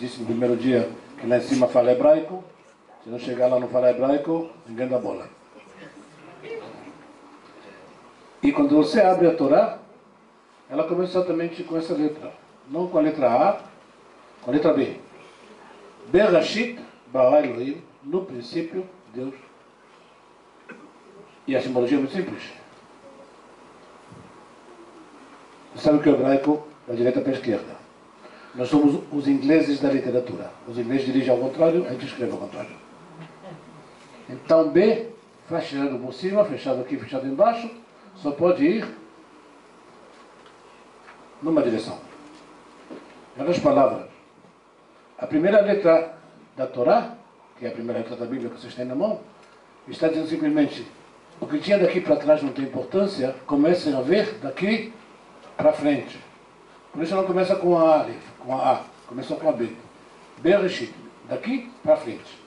disse no primeiro dia que lá em cima fala hebraico. Se não chegar lá não fala hebraico, ninguém dá bola. E quando você abre a Torá, ela começa exatamente com essa letra. Não com a letra A, com a letra B. Bereshit bara Elohim, no princípio, Deus. E a simbologia é muito simples. Você sabe que o hebraico da direita para a esquerda. Nós somos os ingleses da literatura. Os ingleses dirigem ao contrário, a gente escreve ao contrário. Então B, fechado por cima, fechado aqui, fechado embaixo, só pode ir numa direção. Em outras palavras, a primeira letra da Torá, que é a primeira letra da Bíblia que vocês têm na mão, está dizendo simplesmente: o que tinha daqui para trás não tem importância, comecem a ver daqui para frente. Por isso não começa com a Alif, com a A, começa com a B. Bereshit, daqui para frente.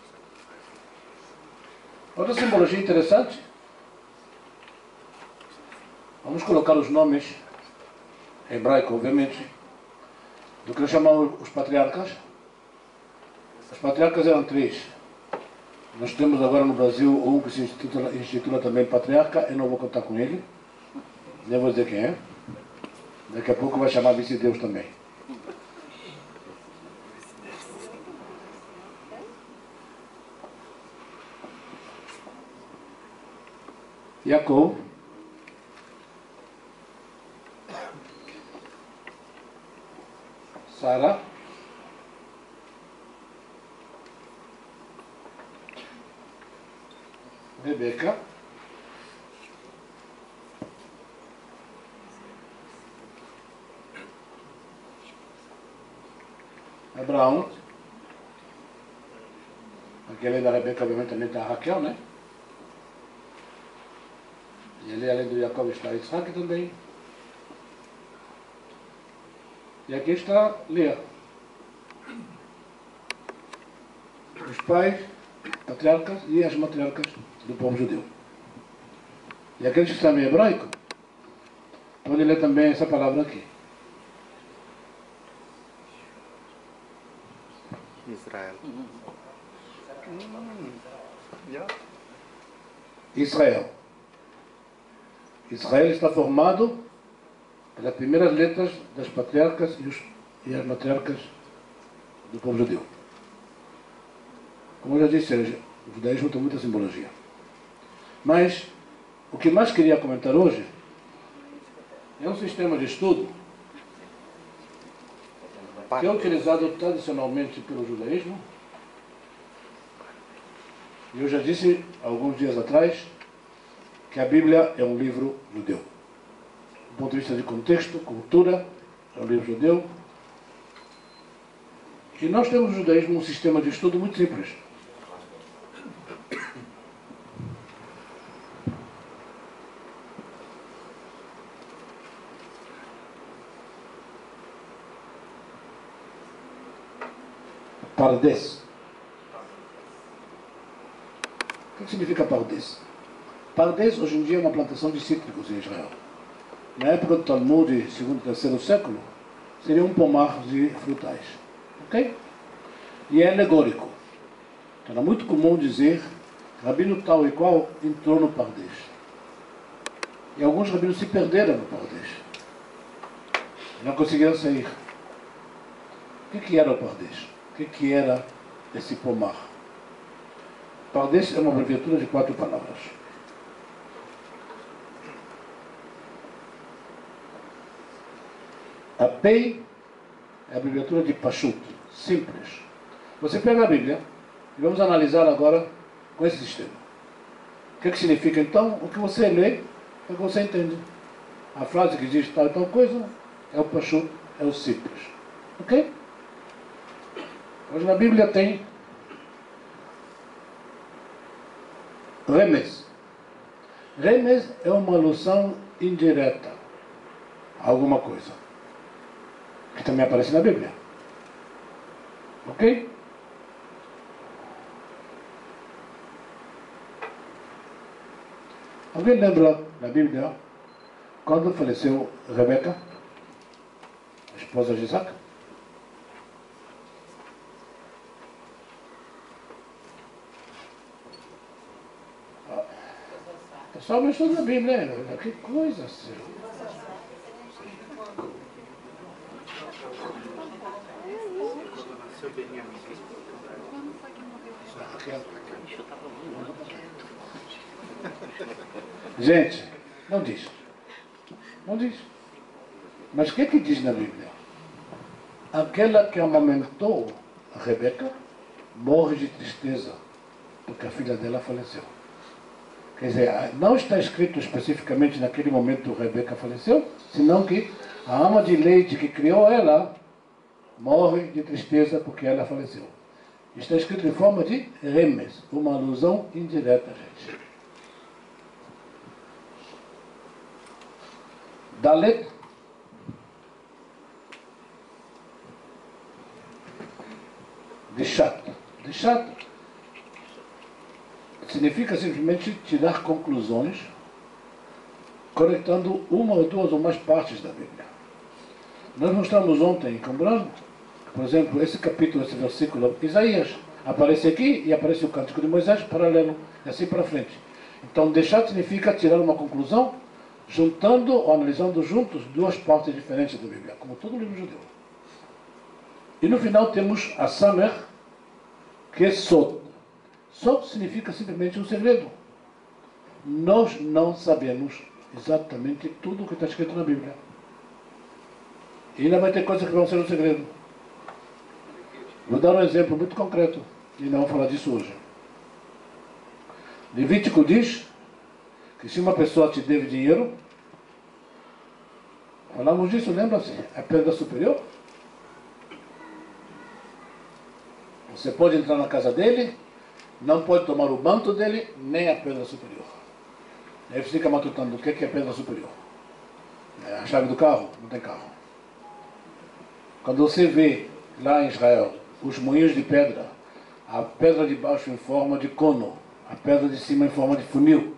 Outra simbologia interessante, vamos colocar os nomes em hebraico, obviamente, do que nós chamamos os patriarcas. Os patriarcas eram 3. Nós temos agora no Brasil um que se intitula também patriarca. Eu não vou contar com ele, nem vou dizer quem é. Daqui a pouco vai chamar vice-deus também. Jacob, Sara, Rebeca, Abraão, aquele da Rebeca obviamente também está a Raquel, né? E ali, além do Jacob, está Isaac também. E aqui está Lea. Os pais, patriarcas e as matriarcas do povo judeu. E aqueles que sabem hebraico, podem ler também essa palavra aqui. Israel. Israel. Israel está formado pelas primeiras letras das patriarcas e as matriarcas do povo judeu. Como eu já disse, o judaísmo tem muita simbologia. Mas o que mais queria comentar hoje é um sistema de estudo que é utilizado tradicionalmente pelo judaísmo. E eu já disse alguns dias atrás que a Bíblia é um livro judeu. Do ponto de vista de contexto, cultura, é um livro judeu. E nós temos no judaísmo um sistema de estudo muito simples. Pardes. O que significa Pardes? Pardes hoje em dia é uma plantação de cítricos em Israel. Na época do Talmud, segundo e terceiro século, seria um pomar de frutais. Ok? E é alegórico. Então, era muito comum dizer rabino tal e qual entrou no Pardes. E alguns rabinos se perderam no Pardes. Não conseguiram sair. O que era o Pardes? O que era esse pomar? Pardes é uma abreviatura de 4 palavras. A Pei é a abreviatura de Pashut, simples. Você pega a Bíblia e vamos analisar agora com esse sistema. O que significa então? O que você lê é o que você entende. A frase que diz tal e tal coisa é o Pashut, é o simples. Ok? Hoje na Bíblia tem Remes. Remes é uma alusão indireta a alguma coisa, que também aparece na Bíblia. Ok? Alguém lembra na Bíblia quando faleceu Rebeca, a esposa de Isaac? Só o estudo da Bíblia, né? Que coisa, senhor. Gente, não diz. Não diz. Mas o que diz na Bíblia? Aquela que amamentou a Rebeca morre de tristeza, porque a filha dela faleceu. Quer dizer, não está escrito especificamente naquele momento que Rebeca faleceu, senão que a ama de leite que criou ela morre de tristeza porque ela faleceu. Está escrito em forma de remes, uma alusão indireta, gente. Dalet. Dishat. Dishat significa simplesmente tirar conclusões, conectando uma ou duas ou mais partes da Bíblia. Nós mostramos ontem com Branco, por exemplo, esse capítulo, esse versículo, Isaías, aparece aqui e aparece o Cântico de Moisés, paralelo, e assim para frente. Então, deixar significa tirar uma conclusão, juntando ou analisando juntos duas partes diferentes da Bíblia, como todo livro judeu. E no final temos a Samer, que é Sod. Sod significa simplesmente um segredo. Nós não sabemos exatamente tudo o que está escrito na Bíblia. E ainda vai ter coisas que vão ser um segredo. Vou dar um exemplo muito concreto, e não vou falar disso hoje. Levítico diz que se uma pessoa te deve dinheiro, falamos disso, lembra-se? A pedra superior. Você pode entrar na casa dele, não pode tomar o manto dele, nem a pedra superior. Aí você fica matutando o que é a pedra superior. É a chave do carro? Não tem carro. Quando você vê lá em Israel os moinhos de pedra, a pedra de baixo em forma de cono, a pedra de cima em forma de funil,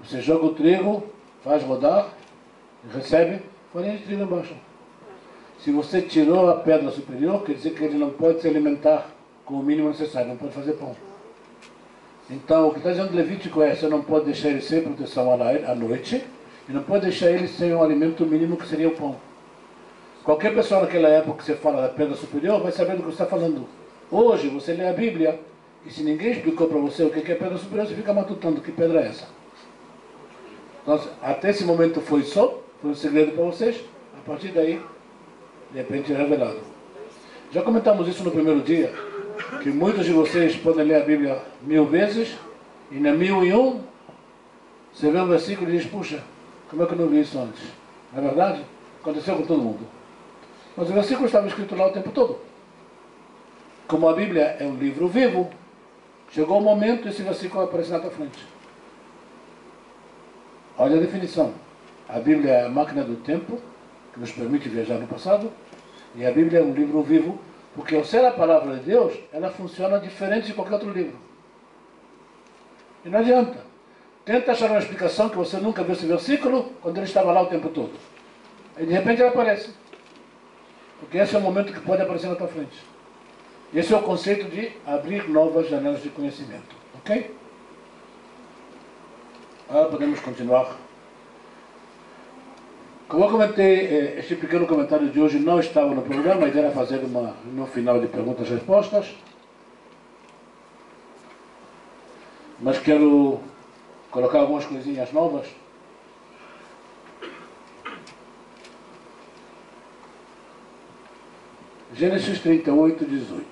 você joga o trigo, faz rodar, recebe farinha de trigo embaixo. Se você tirou a pedra superior, quer dizer que ele não pode se alimentar com o mínimo necessário, não pode fazer pão. Então, o que está dizendo Levítico é: você não pode deixar ele sem proteção à noite, e não pode deixar ele sem um alimento mínimo que seria o pão. Qualquer pessoa naquela época que você fala da pedra superior vai saber do que você está falando. Hoje, você lê a Bíblia, e se ninguém explicou para você o que é pedra superior, você fica matutando que pedra é essa. Então, até esse momento foi um segredo para vocês, a partir daí, de repente é revelado. Já comentamos isso no primeiro dia, que muitos de vocês podem ler a Bíblia 1000 vezes, e na 1001, você vê um versículo e diz: puxa, como é que eu não vi isso antes? Não é verdade? Aconteceu com todo mundo. Mas o versículo estava escrito lá o tempo todo. Como a Bíblia é um livro vivo, chegou o momento e esse versículo aparece na tua frente. Olha a definição. A Bíblia é a máquina do tempo, que nos permite viajar no passado, e a Bíblia é um livro vivo, porque ao ser a palavra de Deus, ela funciona diferente de qualquer outro livro. E não adianta. Tenta achar uma explicação que você nunca viu esse versículo, quando ele estava lá o tempo todo. Aí de repente ele aparece. Porque esse é o momento que pode aparecer na tua frente. Esse é o conceito de abrir novas janelas de conhecimento. Ok? Agora podemos continuar. Como eu comentei, este pequeno comentário de hoje não estava no programa, a ideia era fazer no final de perguntas e respostas. Mas quero colocar algumas coisinhas novas. Gênesis 38, 18.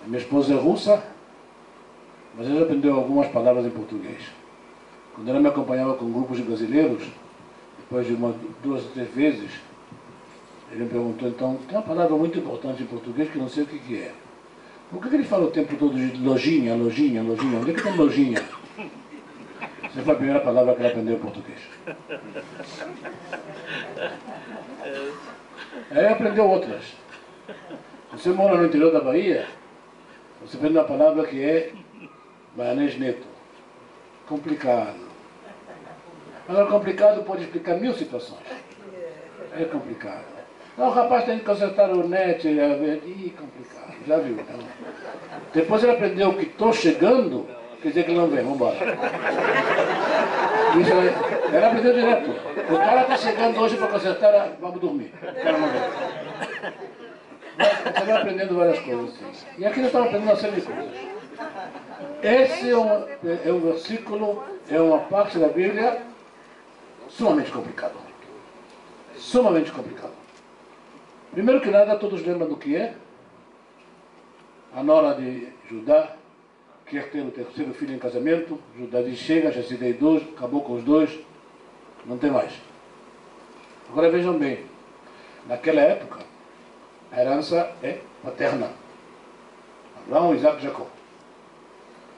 A minha esposa é russa, mas ela aprendeu algumas palavras em português. Quando ela me acompanhava com grupos de brasileiros, depois de duas ou três vezes, ele me perguntou: então, tem uma palavra muito importante em português que eu não sei o que é. Por que ele fala o tempo todo de lojinha, lojinha, lojinha? Onde é que tem lojinha? Essa foi a primeira palavra que ela aprendeu em português. Aí aprendeu outras. Se você mora no interior da Bahia, você aprende uma palavra que é baianês neto. Complicado. Agora, complicado pode explicar 1000 situações. É complicado. Não, o rapaz tem que consertar o net. Ih, complicado, já viu. Então. Depois ele aprendeu que estou chegando, quer dizer que ele não vem, vamos embora. Ele aprendeu direto. O cara está chegando hoje para consertar, vamos dormir. O cara não vem. Mas você vai aprendendo várias coisas assim. E aqui nós estamos aprendendo uma série de coisas. Esse é um versículo, é uma parte da Bíblia sumamente complicado. Sumamente complicado. Primeiro que nada, todos lembram do que é? A nora de Judá quer ter o terceiro filho em casamento. Judá diz, chega, já se dei dois, acabou com os dois, não tem mais. Agora vejam bem, naquela época, a herança é paterna. Abraão, Isaac e Jacó.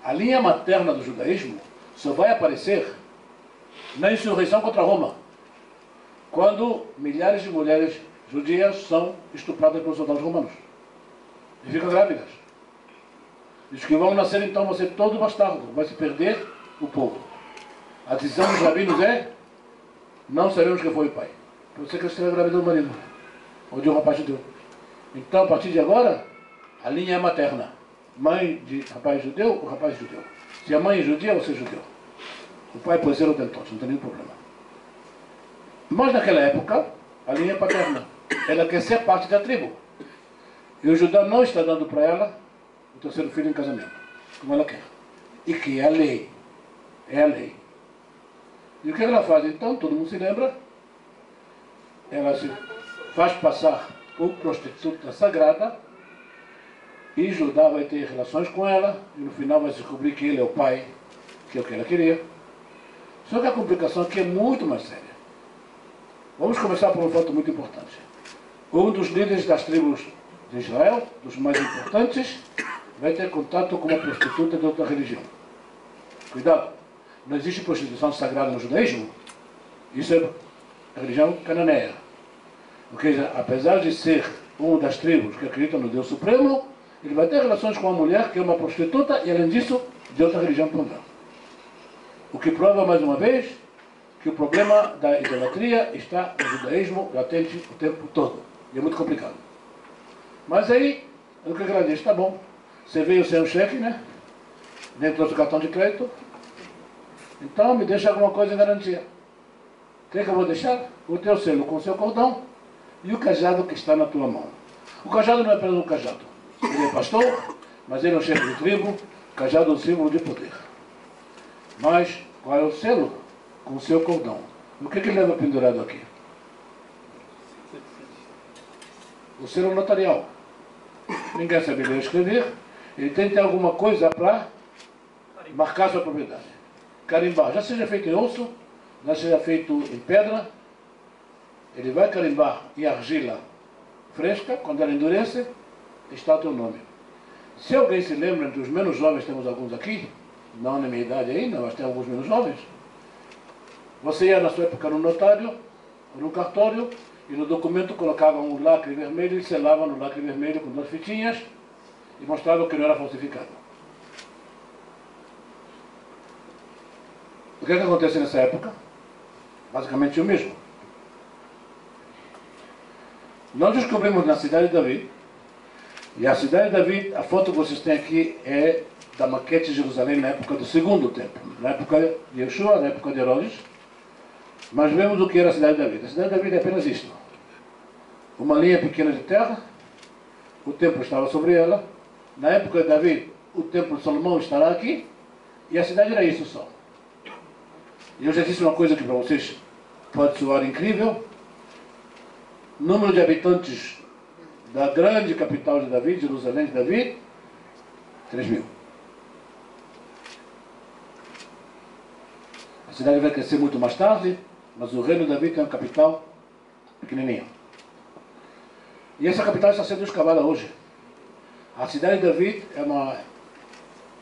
A linha materna do judaísmo só vai aparecer na insurreição contra Roma, quando milhares de mulheres judias são estupradas pelos soldados romanos e ficam grávidas. Diz que vão nascer, então vão ser todos bastardos, vai se perder o povo. A decisão dos rabinos é: não sabemos quem foi o pai. Você quer ser grávida do marido ou de um rapaz judeu. Então, a partir de agora, a linha é materna. Mãe de rapaz judeu, o rapaz judeu. Se a mãe é judia, você é judeu. O pai pode ser o dentote, não tem nenhum problema. Mas naquela época, a linha é paterna. Ela quer ser parte da tribo. E o Judá não está dando para ela o terceiro filho em casamento, como ela quer. E que é a lei. É a lei. E o que ela faz então? Todo mundo se lembra. Ela se faz passar por prostituta sagrada. E Judá vai ter relações com ela. E no final vai descobrir que ele é o pai, que é o que ela queria. Só que a complicação aqui é muito mais séria. Vamos começar por um fato muito importante. Um dos líderes das tribos de Israel, dos mais importantes, vai ter contato com uma prostituta de outra religião. Cuidado, não existe prostituição sagrada no judaísmo. Isso é a religião cananeia. Porque, apesar de ser uma das tribos que acreditam no Deus Supremo, ele vai ter relações com uma mulher que é uma prostituta e, além disso, de outra religião pagã. O que prova, mais uma vez, que o problema da idolatria está no judaísmo latente o tempo todo. E é muito complicado. Mas aí, o que ela diz? Tá bom, você veio sem um cheque, né? Dentro do cartão de crédito. Então me deixa alguma coisa em garantia. O que é que eu vou deixar? O teu selo com o seu cordão e o cajado que está na tua mão. O cajado não é apenas um cajado. Ele é pastor, mas ele é um chefe de tribo. O cajado é um símbolo de poder. Mas qual é o selo? Com o seu cordão. O que ele leva pendurado aqui? O selo notarial. Ninguém sabe ler ou escrever. Ele tem que ter alguma coisa para marcar sua propriedade. Carimbar, já seja feito em osso, já seja feito em pedra. Ele vai carimbar em argila fresca, quando ela endurece, está o teu nome. Se alguém se lembra, entre os menos jovens, temos alguns aqui, não na minha idade ainda, mas tem alguns menos jovens. Você ia na sua época no notário, ou no cartório, e no documento colocava um lacre vermelho e selava no lacre vermelho com 2 fitinhas e mostrava que não era falsificado. O que é que acontece nessa época? Basicamente o mesmo. Nós descobrimos na cidade de Davi, e a cidade de Davi, a foto que vocês têm aqui é da maquete de Jerusalém na época do segundo templo, na época de Yeshua, na época de Herodes. Mas vemos o que era a cidade de Davi. A cidade de Davi é apenas isto. Uma linha pequena de terra, o templo estava sobre ela. Na época de Davi, o templo de Salomão estará aqui, e a cidade era isso só. E eu já disse uma coisa que para vocês pode soar incrível. Número de habitantes da grande capital de Davi, Jerusalém de Davi, 3.000. A cidade vai crescer muito mais tarde, mas o reino de Davi tem uma capital pequenininha. E essa capital está sendo escavada hoje. A cidade de Davi é uma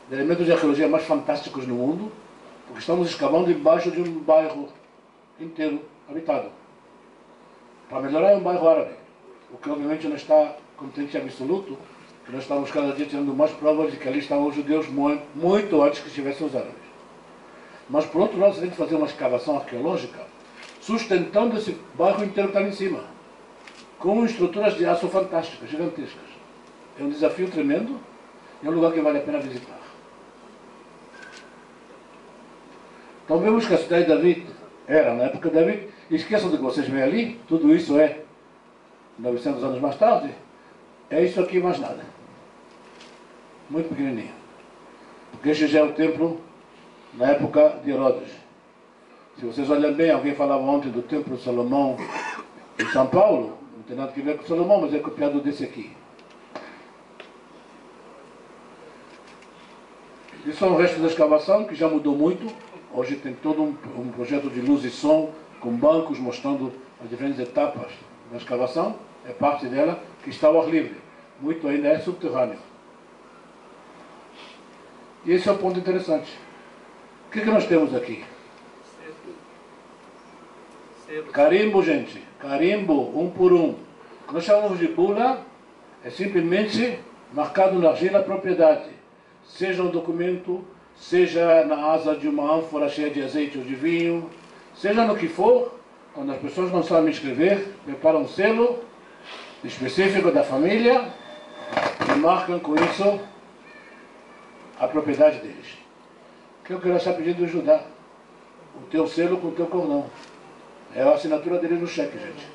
dos elementos de arqueologia mais fantásticos no mundo, porque estamos escavando embaixo de um bairro inteiro habitado. Para melhorar, é um bairro árabe, o que obviamente não está contente absoluto, que nós estamos cada dia tendo mais provas de que ali estavam os judeus muito antes que estivessem os árabes. Mas por outro lado, você tem que fazer uma escavação arqueológica sustentando esse bairro inteiro que está ali em cima. com estruturas de aço fantásticas, gigantescas. É um desafio tremendo e é um lugar que vale a pena visitar. Então vemos que a cidade de David era, na época de David, esqueçam de que vocês veem ali, tudo isso é 900 anos mais tarde, é isso aqui mais nada. Muito pequenininho. Porque este já é o templo na época de Herodes. Se vocês olham bem, alguém falava ontem do templo de Salomão em São Paulo, não tem nada a ver com Salomão, mas é copiado desse aqui. Isso é um resto da escavação que já mudou muito. Hoje tem todo um projeto de luz e som, com bancos mostrando as diferentes etapas da escavação. É parte dela que está ao ar livre. Muito ainda é subterrâneo. E esse é o ponto interessante. O que nós temos aqui? Carimbo, gente. Carimbo, um por um. O que nós chamamos de bula é simplesmente marcado na argila a propriedade. Seja um documento, seja na asa de uma ânfora cheia de azeite ou de vinho, seja no que for, quando as pessoas não sabem escrever, preparam um selo específico da família e marcam com isso a propriedade deles. O que eu quero estar pedindo ajudar? O teu selo com o teu cordão. É a assinatura deles no cheque, gente.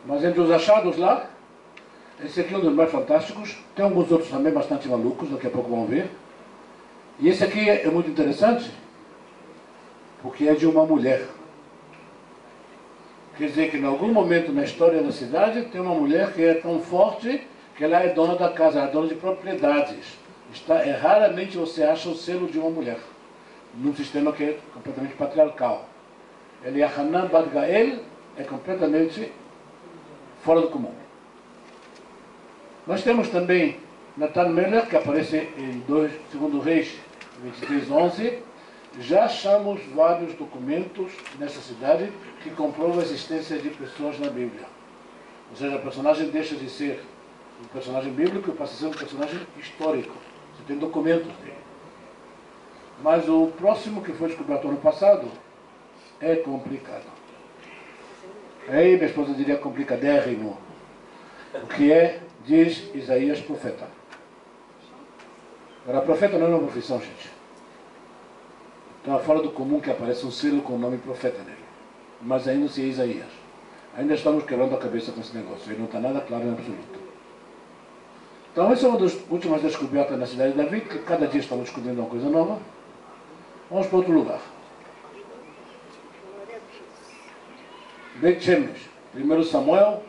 Mas entre os achados lá, esse aqui é um dos mais fantásticos. Tem alguns outros também bastante malucos, daqui a pouco vão ver. E esse aqui é muito interessante, porque é de uma mulher. Quer dizer que em algum momento na história da cidade tem uma mulher que é tão forte que ela é dona da casa, é dona de propriedades. Raramente você acha o selo de uma mulher, num sistema que é completamente patriarcal. Eliahanan Bat Gael é completamente fora do comum. Nós temos também Natan Meller, que aparece em 2 Reis 23:11. Já achamos vários documentos nessa cidade que comprovam a existência de pessoas na Bíblia. Ou seja, o personagem deixa de ser um personagem bíblico e passa a ser um personagem histórico. Você tem documentos dele. Mas o próximo, que foi descoberto ano passado, é complicado. Aí minha esposa diria complicadérrimo. O que é, diz Isaías, profeta. Agora, profeta não é uma profissão, gente. Então é fora do comum que aparece um selo com o nome profeta nele. Mas ainda se é Isaías. Ainda estamos quebrando a cabeça com esse negócio. Aí não está nada claro em absoluto. Então essa é uma das últimas descobertas na cidade de David, que cada dia estamos descobrindo uma coisa nova. Vamos para outro lugar. Beit Shemesh, 1 Samuel,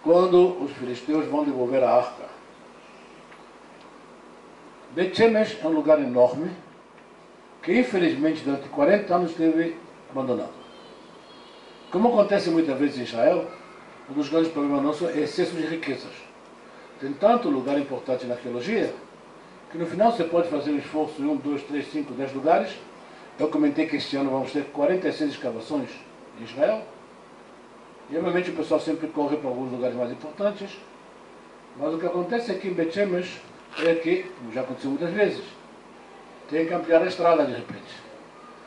quando os filisteus vão devolver a arca. Beit Shemesh é um lugar enorme, que infelizmente durante 40 anos esteve abandonado. Como acontece muitas vezes em Israel, um dos grandes problemas nossos é excesso de riquezas. Tem tanto lugar importante na arqueologia, que no final você pode fazer um esforço em 1, 2, 3, 5, 10 lugares. Eu comentei que este ano vamos ter 46 escavações em Israel. E obviamente o pessoal sempre corre para alguns lugares mais importantes. Mas o que acontece aqui em Beit Shemesh é que, como já aconteceu muitas vezes, tem que ampliar a estrada de repente.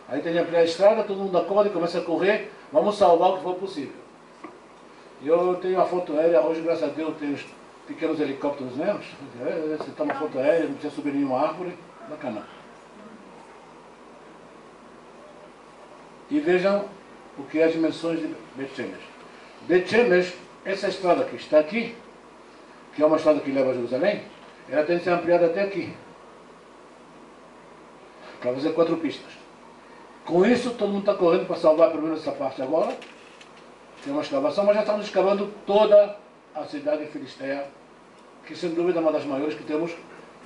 Aí tem que ampliar a estrada, todo mundo acorda e começa a correr, vamos salvar o que for possível. E eu tenho uma foto aérea, hoje graças a Deus tenho os pequenos helicópteros meus, você toma foto aérea, não precisa subir nenhuma árvore, bacana. E vejam o que é as dimensões de Beit Shemesh. Beit Shemesh, essa estrada que está aqui, que é uma estrada que leva a Jerusalém, ela tem que ser ampliada até aqui, para fazer 4 pistas. Com isso, todo mundo está correndo para salvar pelo menos essa parte agora. Tem uma escavação, mas já estamos escavando toda a cidade filisteia, que sem dúvida é uma das maiores que temos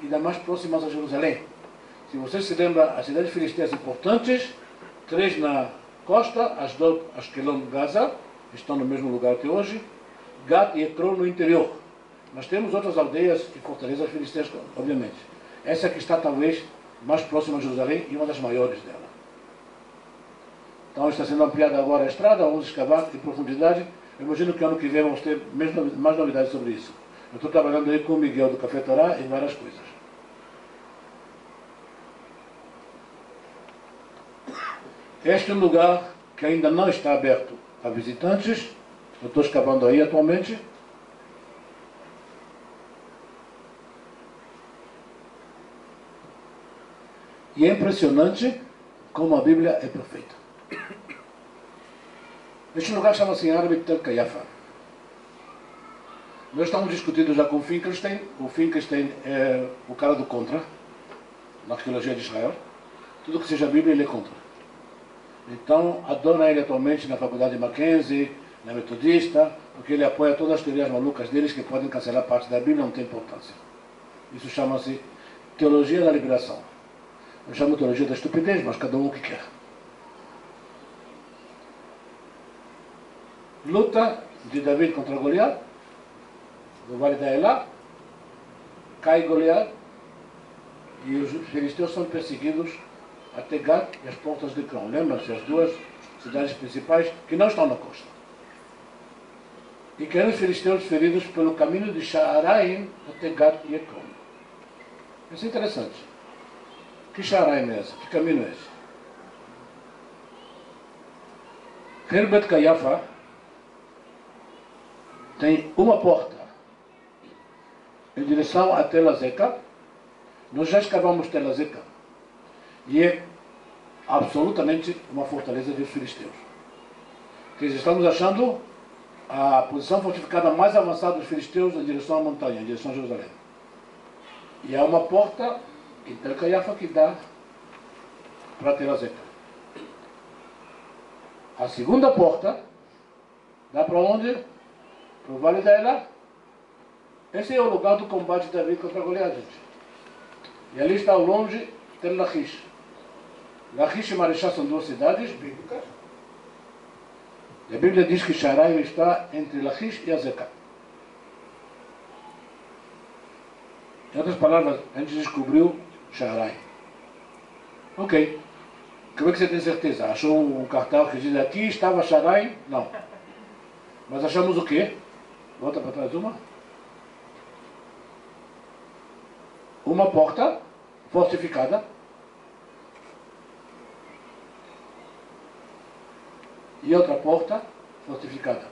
e das mais próximas a Jerusalém. Se vocês se lembram, as cidades filisteias importantes, 3 na costa, Ashdod, Ashkelon, Gaza, estão no mesmo lugar que hoje, Gat e Ekron no interior. Nós temos outras aldeias e fortalezas filisteias, obviamente. Essa que está talvez mais próxima a Jerusalém e uma das maiores dela. Então está sendo ampliada agora a estrada, vamos escavar em profundidade. Eu imagino que ano que vem vamos ter mais novidades sobre isso. Eu estou trabalhando aí com o Miguel do Café Torá em várias coisas. Este é um lugar que ainda não está aberto a visitantes. Eu estou escavando aí atualmente. E é impressionante como a Bíblia é perfeita. Este lugar chama-se em árabe Tel Kayafa. Nós estamos discutindo já com o Finkelstein. O Finkelstein é o cara do contra, na arqueologia de Israel. Tudo que seja Bíblia, ele é contra. Então, adora ele atualmente na faculdade de Mackenzie, na Metodista, porque ele apoia todas as teorias malucas deles que podem cancelar parte da Bíblia, não tem importância. Isso chama-se teologia da liberação. Eu chamo de teologia da estupidez, mas cada um o que quer. Luta de David contra Goliat, do Vale da Elá, cai Goliat, e os filisteus são perseguidos até Gat e as portas de Crom. Lembram-se, as duas cidades principais que não estão na costa. E caíram os filisteus feridos pelo caminho de Sha'araim até Gat e Ekron. Isso é interessante. Que Sha'araim é esse? Que caminho é esse? Herbet Kayafa tem uma porta em direção a Tel Azeca. Nós já escavamos Tel Azeca e é absolutamente uma fortaleza dos filisteus. Que estamos achando a posição fortificada mais avançada dos filisteus em direção à montanha, em direção a Jerusalém. E há uma porta em Tel Kayafa que dá para Tel Azeca. A segunda porta dá para onde? Para o Vale da Elá. Esse é o lugar do combate de Davi contra Goliat, gente. E ali está ao longe Tel Lachish. Lachish e Marechá são duas cidades bíblicas. E a Bíblia diz que Sha'araim está entre Lachish e Azeca. Em outras palavras, a gente descobriu Sha'araim. Ok. Como é que você tem certeza? Achou um cartaz que diz aqui estava Sha'araim? Não. Mas achamos o quê? Volta para trás uma. Uma porta fortificada. E outra porta fortificada.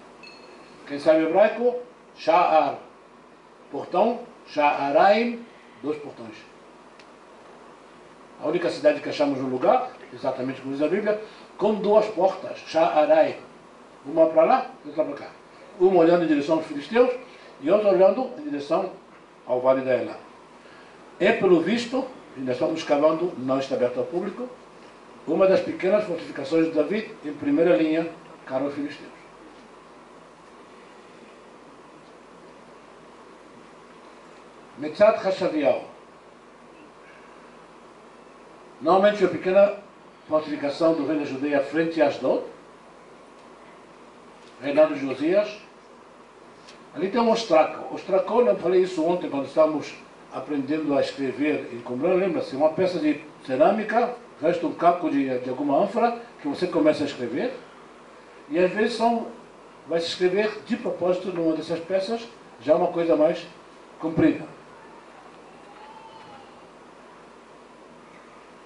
Quem sabe hebraico? Sha'ar. Portão, Sha'araim, dois portões. A única cidade que achamos no lugar, exatamente como diz a Bíblia, com duas portas, Sha'araim. Uma para lá e outra para cá. Uma olhando em direção aos filisteus e outra olhando em direção ao Vale da Elá. É, pelo visto, ainda estamos escavando, não está aberto ao público, uma das pequenas fortificações de David em primeira linha cara aos filisteus. Metzat Hashavial. Normalmente é uma pequena fortificação do reino da Judeia frente a Asdod, reinado de Josias. Ali tem um ostraco. Ostracol, eu falei isso ontem quando estávamos aprendendo a escrever em Qumran, lembra-se? Uma peça de cerâmica, resta um caco de alguma ânfora, que você começa a escrever, e às vezes vai se escrever de propósito numa dessas peças, já uma coisa mais comprida.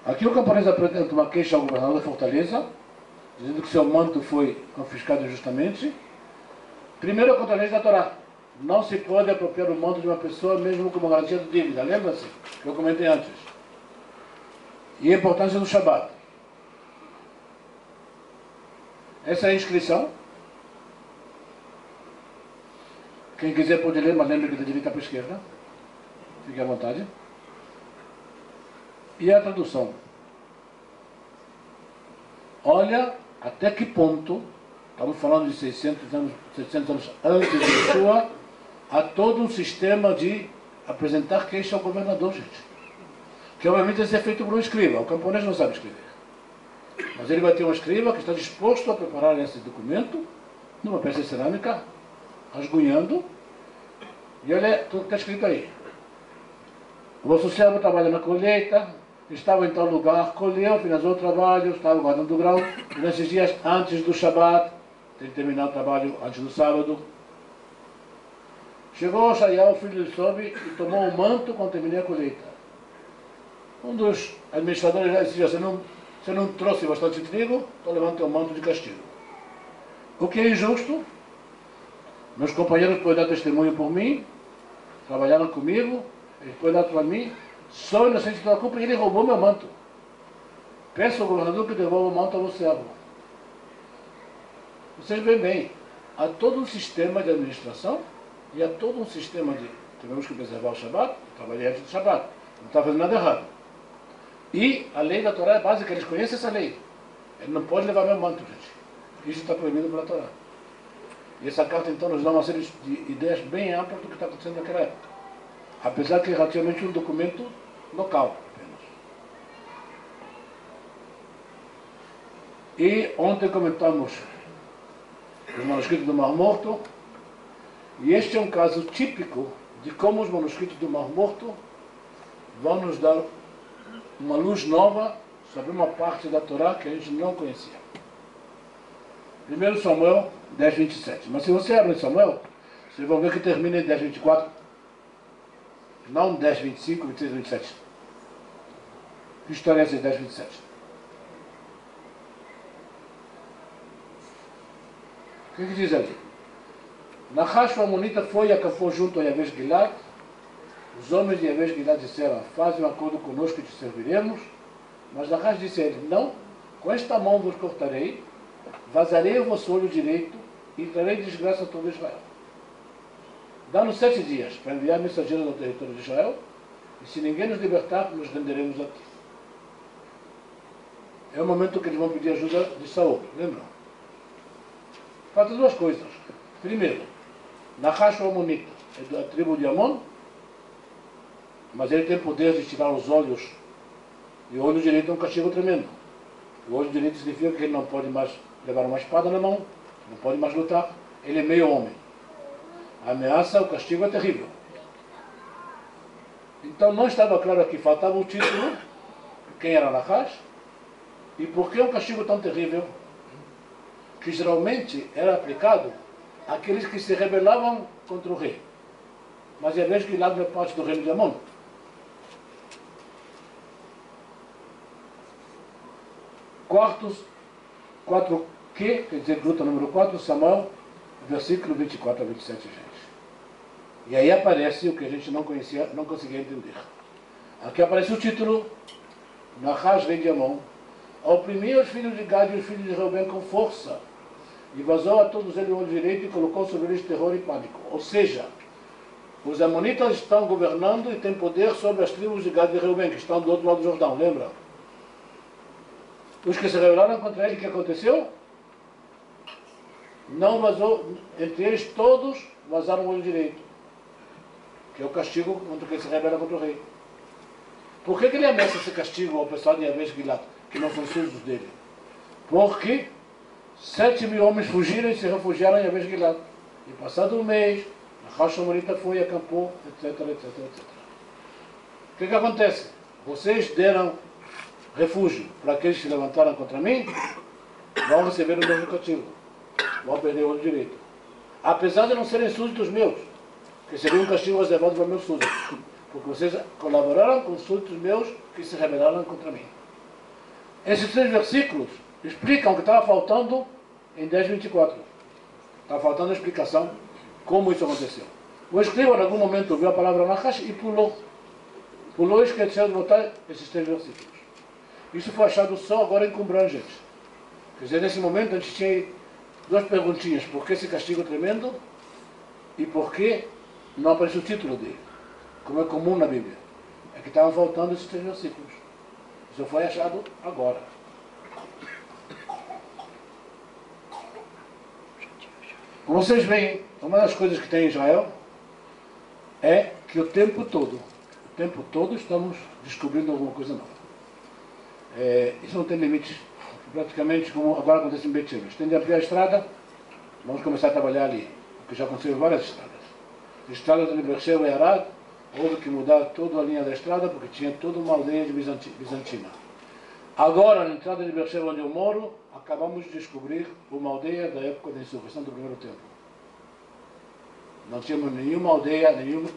Aqui o camponês apresenta uma queixa ao governador da Fortaleza, dizendo que seu manto foi confiscado injustamente. Primeiro, contra a lei da Torá. Não se pode apropriar o manto de uma pessoa mesmo como garantia de dívida. Lembra-se que eu comentei antes. E a importância do Shabat. Essa é a inscrição. Quem quiser pode ler, mas lembre que da direita para a esquerda. Fique à vontade. E a tradução. Olha até que ponto, estamos falando de 700 anos antes de Yeshua, há todo um sistema de apresentar queixa ao governador, gente. Que obviamente deve ser feito por um escriba. O camponês não sabe escrever. Mas ele vai ter um escriba que está disposto a preparar esse documento numa peça de cerâmica, rasgunhando, e olha tudo que está escrito aí. O vosso servo trabalha na colheita, estava em tal lugar, colheu, finalizou o trabalho, estava guardando o grão, e nesses dias antes do Shabat, tem que terminar o trabalho antes do sábado. Chegou Shaial, filho de Sobe, e tomou o manto quando terminei a colheita. Um dos administradores disse, você não Se não trouxe bastante trigo, então levante o manto de castigo. O que é injusto, meus companheiros podem dar testemunho por mim, trabalharam comigo, eles podem dar para mim, sou inocente da culpa e ele roubou meu manto. Peço ao governador que devolva o manto ao servo. Vocês veem bem, há todo um sistema de administração e há todo um sistema de... Tivemos que preservar o Shabat, trabalhei antes do Shabat, não está fazendo nada errado. E a lei da Torá é básica, eles conhecem essa lei. Ele não pode levar meu manto, gente. Isso está proibido pela Torá. E essa carta então nos dá uma série de ideias bem amplas do que está acontecendo naquela época. Apesar que é relativamente um documento local apenas. E ontem comentamos os manuscritos do Mar Morto, e este é um caso típico de como os manuscritos do Mar Morto vão nos dar uma luz nova sobre uma parte da Torá que a gente não conhecia. 1 Samuel 10, 27. Mas se você abre Samuel, vocês vão ver que termina em 10, 24. Não 10, 25, 26, 27. Que história é essa de 10, 27? O que diz ali? Nahash o Amonita foi e acampou junto a Yavesh Gilad. Os homens de Yavesh Gilad disseram: fazem um acordo conosco e te serviremos. Mas Nahash disse a ele: não, com esta mão vos cortarei, vazarei o vosso olho direito e trarei desgraça a todo Israel. Dá-nos 7 dias para enviar mensageiros ao território de Israel, e se ninguém nos libertar, nos renderemos a ti. É o momento que eles vão pedir ajuda de Saul, lembram? Faltam 2 coisas. Primeiro, Nahash o Amonita é da tribo de Amon, mas ele tem poder de tirar os olhos, e o olho direito é um castigo tremendo. O olho direito significa que ele não pode mais levar uma espada na mão, não pode mais lutar, ele é meio homem. A ameaça, o castigo é terrível. Então não estava claro aqui, faltava o título, quem era Nahash, e por que um castigo tão terrível, que geralmente era aplicado àqueles que se rebelavam contra o rei. Mas é vez que lá é parte do reino de Amon. Quartos, 4 que, quer dizer, gruta número 4, Samuel, versículo 24 a 27, gente. E aí aparece o que a gente não conhecia, não conseguia entender. Aqui aparece o título, Nahash, rei de Amon, oprimiu os filhos de Gad e os filhos de Reuben com força, e vazou a todos eles o olho direito e colocou sobre eles terror e pânico. Ou seja, os amonitas estão governando e têm poder sobre as tribos de Gad e Reuben, que estão do outro lado do Jordão, lembra? Os que se rebelaram contra ele, o que aconteceu? Não vazou, entre eles todos vazaram o olho direito, que é o castigo contra quem se rebela contra o rei. Por que ele ameaça esse castigo ao pessoal de Yavesh Gilad, que não são súditos dele? Porque 7.000 homens fugiram e se refugiaram em Yavesh Gilad. E passado um mês, Nahash o Amonita foi e acampou, etc, etc, etc. O que acontece? Vocês deram refúgio para aqueles que se levantaram contra mim, vão receber o mesmo castigo. Vão perder o olho direito. Apesar de não serem súditos meus, que seria um castigo reservado para meus súditos. Porque vocês colaboraram com súditos meus que se rebelaram contra mim. Esses 3 versículos explicam o que estava faltando em 10:24. Estava faltando a explicação como isso aconteceu. O escriba, em algum momento, ouviu a palavra Nahash e pulou. Pulou e esqueceu de botar esses 3 versículos. Isso foi achado só agora em Qumran, gente. Quer dizer, nesse momento a gente tinha 2 perguntinhas. Por que esse castigo tremendo? E por que não aparece o título dele? Como é comum na Bíblia. É que estavam faltando esses 3 versículos. Isso foi achado agora. Como vocês veem, uma das coisas que tem em Israel é que o tempo todo estamos descobrindo alguma coisa nova. Isso não tem limites. Praticamente, como agora acontece em Beit Shemesh. Tem de abrir a estrada, vamos começar a trabalhar ali, porque já aconteceu em várias estradas. Estradas de Beersheba e Arad, houve que mudar toda a linha da estrada, porque tinha toda uma aldeia de bizantina. Agora, na entrada de Beersheba, onde eu moro, acabamos de descobrir uma aldeia da época da insurreição do primeiro templo. Não tínhamos nenhuma aldeia, nenhuma